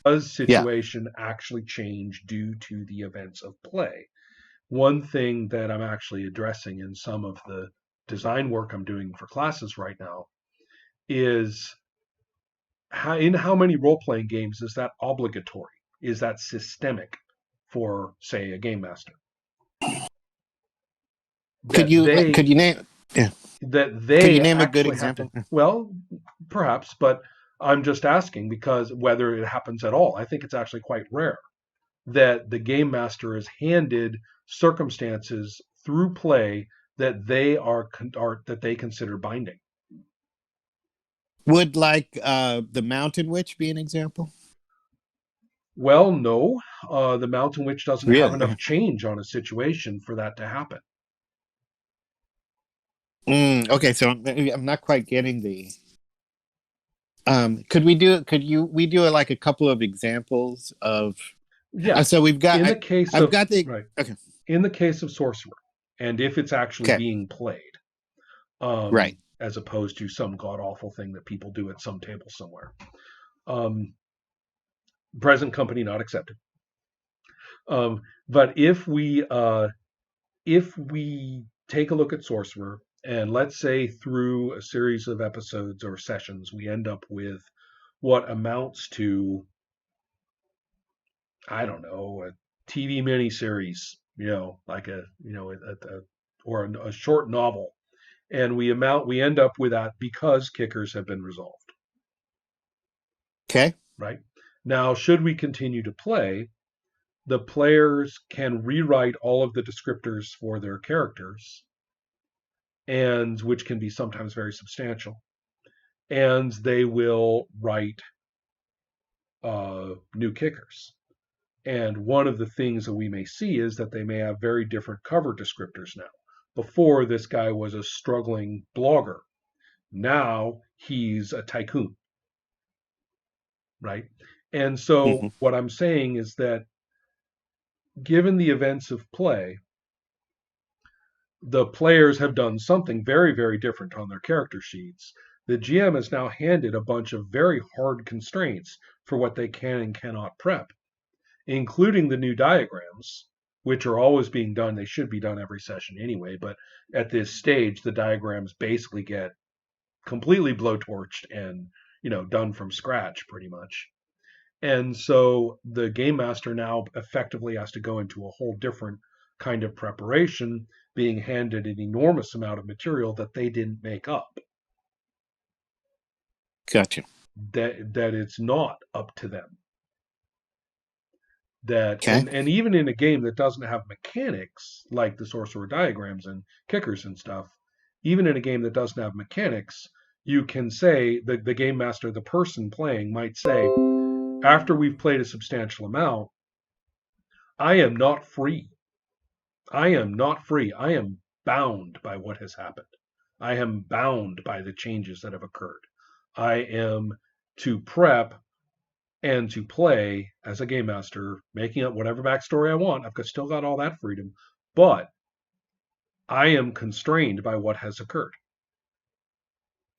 Does Yeah. situation actually change due to the events of play? One thing that I'm actually addressing in some of the design work I'm doing for classes right now is in how many role playing games is that obligatory? Is that systemic for, say, a game master? Could That you they could you name yeah that could you they name a good actually have to, example? well, perhaps, but I'm just asking because whether it happens at all. I think it's actually quite rare that the game master is handed circumstances through play that are that they consider binding. Would like the Mountain Witch be an example? Well, no, the Mountain Witch doesn't have Really? enough Okay. change on a situation for that to happen. Okay, so I'm not quite getting the. Could you we do like a couple of examples of Yeah, so we've got in the case I've of got the right, okay. in the case of Sorcerer, and if it's actually Okay. being played, Right. as opposed to some god awful thing that people do at some table somewhere. Um, Present company not accepted. But if we take a look at Sorcerer, and let's say through a series of episodes or sessions, we end up with what amounts to, I don't know, a TV miniseries, like or a short novel, and we end up with that because kickers have been resolved. Okay. Right now, should we continue to play, the players can rewrite all of the descriptors for their characters, and which can be sometimes very substantial. And they will write new kickers. And one of the things that we may see is that they may have very different cover descriptors now. Before, this guy was a struggling blogger. Now he's a tycoon, right? And so Hmm. what I'm saying is that given the events of play, the players have done something very, very different on their character sheets. The GM is now handed a bunch of very hard constraints for what they can and cannot prep, including the new diagrams, which are always being done. They should be done every session anyway, but at this stage, the diagrams basically get completely blowtorched and done from scratch pretty much. And so the game master now effectively has to go into a whole different kind of preparation, being handed an enormous amount of material that they didn't make up, Gotcha. that it's not up to them. That Okay. and even in a game that doesn't have mechanics like the sorcerer diagrams and kickers and stuff, even in a game that doesn't have mechanics, you can say the game master, the person playing might say, after we've played a substantial amount, I am not free. I am not free. I am bound by what has happened. I am bound by the changes that have occurred. I am to prep and to play as a game master, making up whatever backstory I want. I've still got all that freedom, but I am constrained by what has occurred.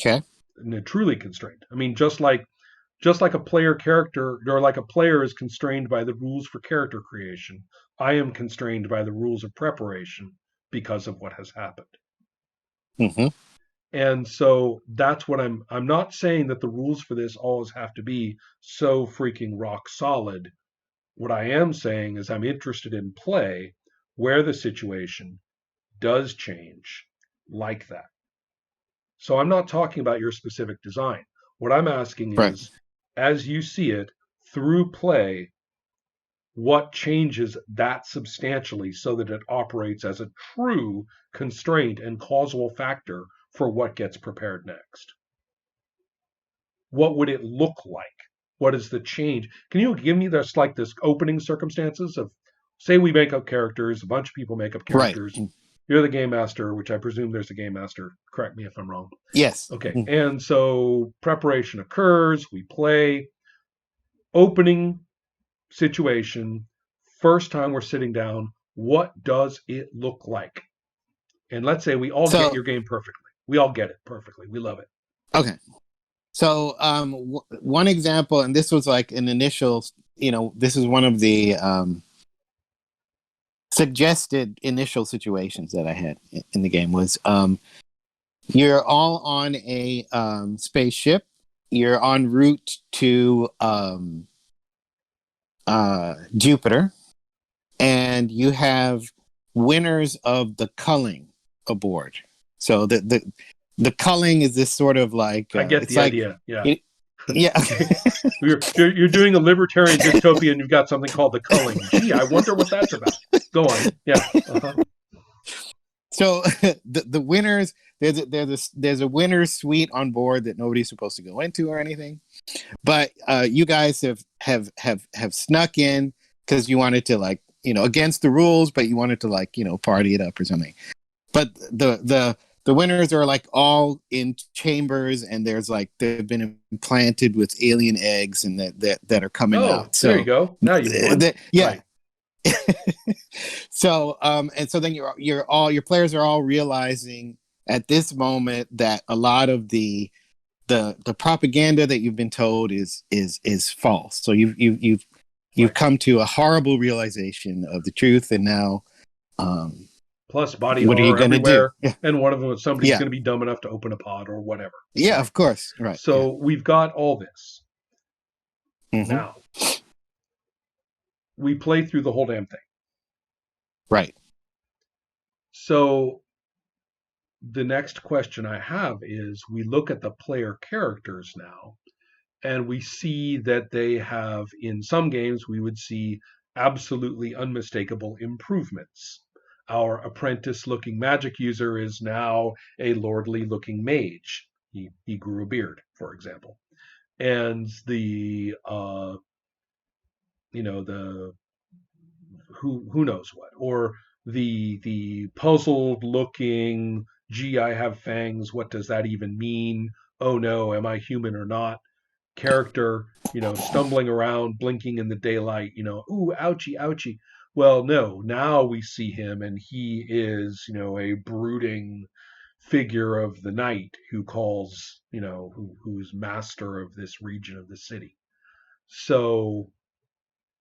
Okay. And truly constrained. I mean, just like a player character, or like a player is constrained by the rules for character creation, I am constrained by the rules of preparation because of what has happened. Hmm. And so that's what I'm not saying that the rules for this always have to be so freaking rock solid. What I am saying is I'm interested in play where the situation does change like that. So I'm not talking about your specific design. What I'm asking Right. is, as you see it through play, what changes that substantially so that it operates as a true constraint and causal factor for what gets prepared next? What would it look like? What is the change? Can you give me this opening circumstances of, say we make up characters, a bunch of people make up Right. characters. You're the game master, which I presume there's a game master. Correct me if I'm wrong. Yes. Okay, and so preparation occurs. We play opening situation. First time we're sitting down, what does it look like? And let's say we all get So your game perfectly. We all get it perfectly. We love it. okay. So one example, and this was like an initial, this is one of the suggested initial situations that I had in the game was you're all on a spaceship. You're en route to Jupiter, and you have winners of the culling aboard. So the culling is this sort of like I get it's the like idea. Yeah. it, yeah. You're doing a libertarian dystopia and you've got something called the culling. Gee, I wonder what that's about. Go on. Yeah. Uh-huh. So the winners, there's a winner's suite on board that nobody's supposed to go into or anything, but you guys have snuck in because you wanted to, like, against the rules, but you wanted to, like, party it up or something. But the winners are like all in chambers, and there's like they've been implanted with alien eggs, and that are coming Oh, out. there you So go. Now you've won. yeah. Right. So and so then your players are all realizing at this moment that a lot of the propaganda that you've been told is false. So you've Right. come to a horrible realization of the truth, and now Plus body what are you horror going to do? everywhere. And one of them is somebody's Yeah, going to be dumb enough to open a pod or whatever. yeah, Right. of course, right, yeah. So we've got all this. Hmm. Now, we play through the whole damn thing. Right. So the next question I have is we look at the player characters now, and we see that they have, in some games, we would see absolutely unmistakable improvements. Our apprentice looking magic user is now a lordly looking mage. He grew a beard, for example. And the who knows what, or the puzzled looking, gee, I have fangs, what does that even mean, oh no, am I human or not, character, stumbling around, blinking in the daylight, ooh, ouchie, ouchie. Well, no, now we see him and he is, a brooding figure of the night who calls, who's master of this region of the city. So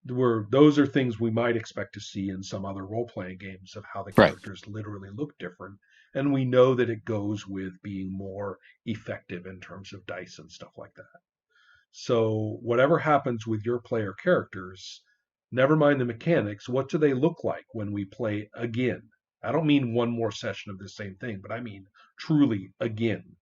those are things we might expect to see in some other role-playing games of how the Right. characters literally look different, and we know that it goes with being more effective in terms of dice and stuff like that. So whatever happens with your player characters, never mind the mechanics, what do they look like when we play again? I don't mean one more session of the same thing, but I mean truly again.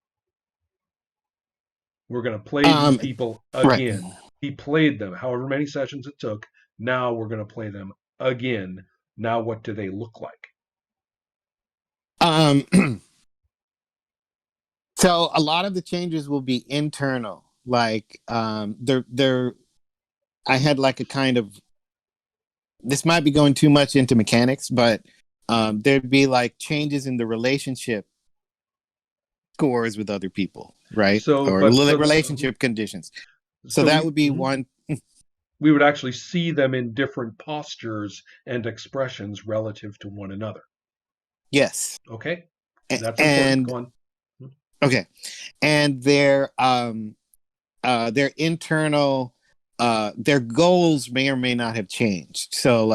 We're going to play these people Right. again. He played them however many sessions it took. Now we're going to play them again. Now what do they look like? So a lot of the changes will be internal. Like they're I had like a kind of, this might be going too much into mechanics, but there'd be like changes in the relationship scores with other people, right? So, Or but relationship conditions. So so that would be one. we would actually see them in different postures and expressions relative to one another. Yes. Okay, that's important. And Go on. okay, and their internal their goals may or may not have changed. So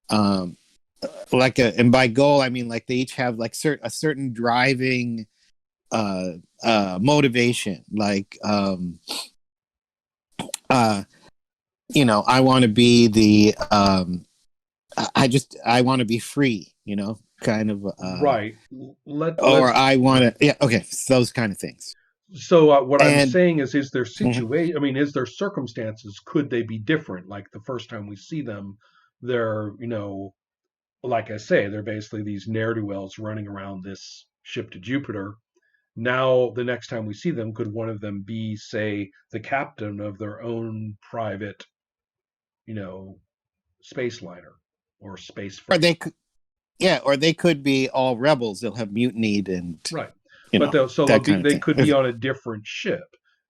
um and by goal I mean like they each have like a certain driving motivation, like I want to be the I want to be free, kind of Right. or Let's. I want to, yeah, okay, those kind of things. So what I'm And saying is there mhm, situation? I mean, is there circumstances? Could they be different? Like the first time we see them, they're like I say, they're basically these ne'er do wells running around this ship to Jupiter. Now, the next time we see them, could one of them be, say, the captain of their own private, you know, space liner or space or freight? or they could be all rebels. They'll have mutinied, and Right. you But know they'll that be kind of they thing. could be on a different ship.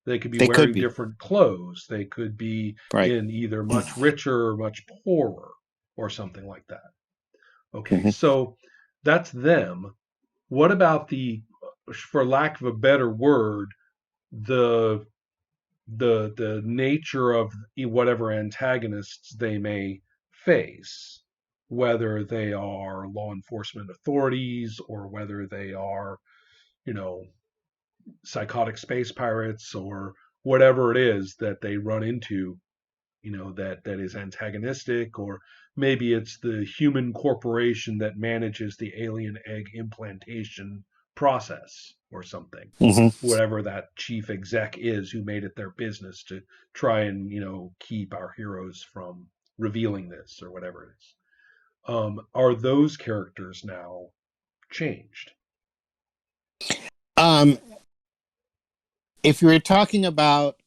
They could be They could wearing be, different clothes. They could be right. in either much richer or much poorer or something like that. Okay, Mhm. so that's them. What about for lack of a better word, the the nature of whatever antagonists they may face, whether they are law enforcement authorities or whether they are, you know, psychotic space pirates or whatever it is that they run into, that is antagonistic, or maybe it's the human corporation that manages the alien egg implantation process or something, Hmm. whatever that chief exec is who made it their business to try and keep our heroes from revealing this or whatever it is. Are those characters now changed? Um, if you were talking about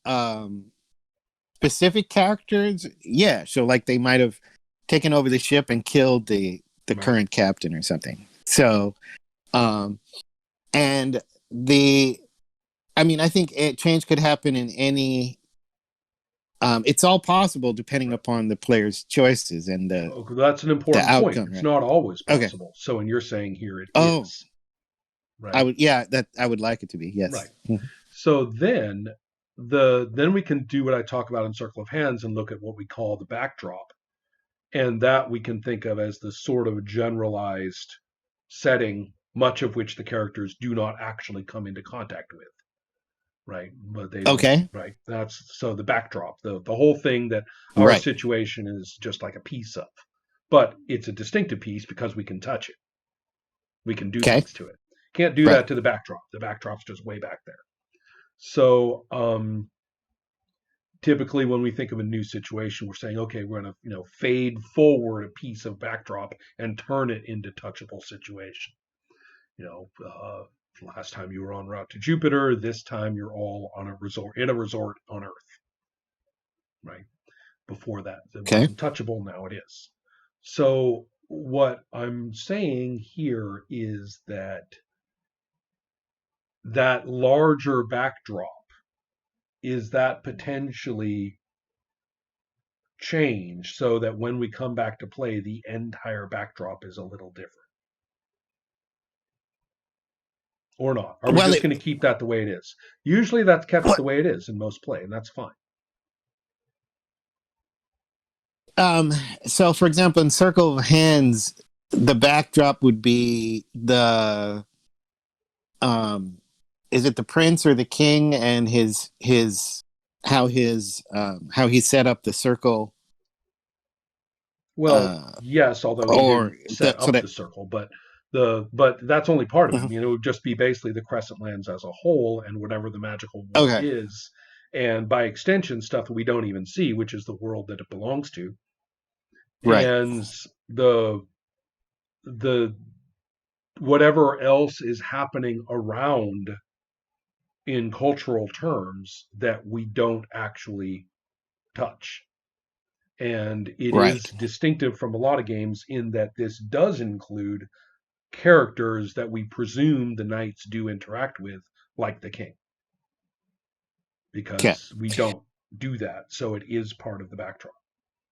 specific characters, yeah. So like they might have taken over the ship and killed the Right. current captain or something. So um, and the I mean, I think change could happen in any. It's all possible depending Right. upon the player's choices and Okay, that's an the important point. outcome, It's right? not always Okay. possible. So, and you're saying here it Oh, is, I right? would. Yeah, that I would like it to be. Right. Yes. Mhm. So then we can do what I talk about in Circle of Hands and look at what we call the backdrop, and that we can think of as the sort of generalized setting, much of which the characters do not actually come into contact with, right? But they don't, Okay. right? That's so the backdrop, the whole thing that our Right. situation is just like a piece of, but it's a distinctive piece because we can touch it, we can do Okay. things to it. Can't do Right. that to the backdrop. The backdrop's just way back there. So typically when we think of a new situation, we're saying, okay, we're going to fade forward a piece of backdrop and turn it into touchable situation. You know, last time you were on route to Jupiter, this time you're all on a resort on Earth, right? Before that, it Okay. wasn't touchable. Now it is. So what I'm saying here is that larger backdrop is that potentially change so that when we come back to play, the entire backdrop is a little different, or not? Are we Well, just going to keep that the way it is? Usually that's kept what the way it is in most play, and that's fine. um so for example in Circle of Hands, the backdrop would be the um is it the prince or the king and how he set up the circle Well, uh yes, although he or didn't set so up that the circle, but that's only part of it. I Mhm. mean, it would just be basically the Crescent Lands as a whole and whatever the magical world Okay. is, and by extension, stuff that we don't even see, which is the world that it belongs to, Right. and the whatever else is happening around in cultural terms that we don't actually touch. And it is Right. distinctive from a lot of games in that this does include characters that we presume the knights do interact with, like the king, Okay. because we don't do that. So it is part of the backdrop,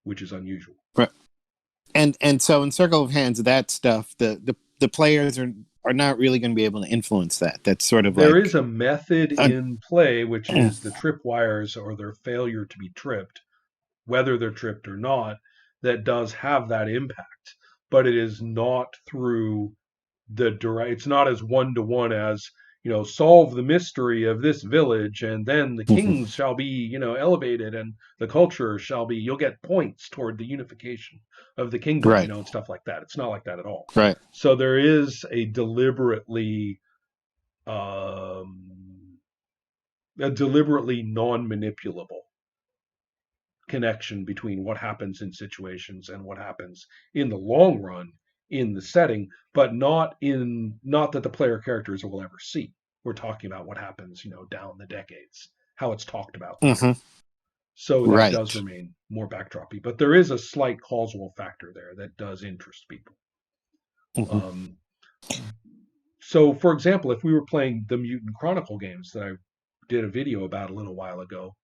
which is unusual. Right. And so in Circle of Hands, that stuff, the players are not really going to be able to influence that. That's sort of There is like a method uh, in play, which is the tripwires or their failure to be tripped, whether they're tripped or not, that does have that impact. But it is not through the direct. It's not as one to one as solve the mystery of this village, and then the kings shall be elevated, and the culture shall be. You'll get points toward the unification of the kingdom, right, and stuff like that. It's not like that at all. right. So there is um, a deliberately non-manipulable connection between what happens in situations and what happens in the long run in the setting, but not that the player characters will ever see. We're talking about what happens, down the decades, how it's talked about later. Hmm. So that does Right. remain more backdroppy, but there is a slight causal factor there that does interest people. Hmm. Um, so, for example, if we were playing the Mutant Chronicle games that I did a video about a little while ago,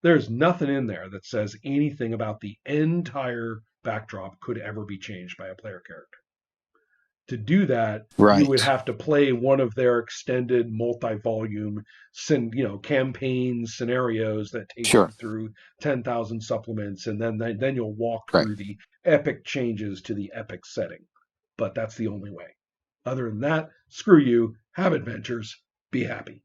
there's nothing in there that says anything about the entire backdrop could ever be changed by a player character. To do that, you would Right. have to play one of their extended multi-volume, campaign scenarios that take you Sure. through 10,000 supplements, and then you'll walk Right. through the epic changes to the epic setting. But that's the only way. Other than that, screw you. Have adventures. Be happy.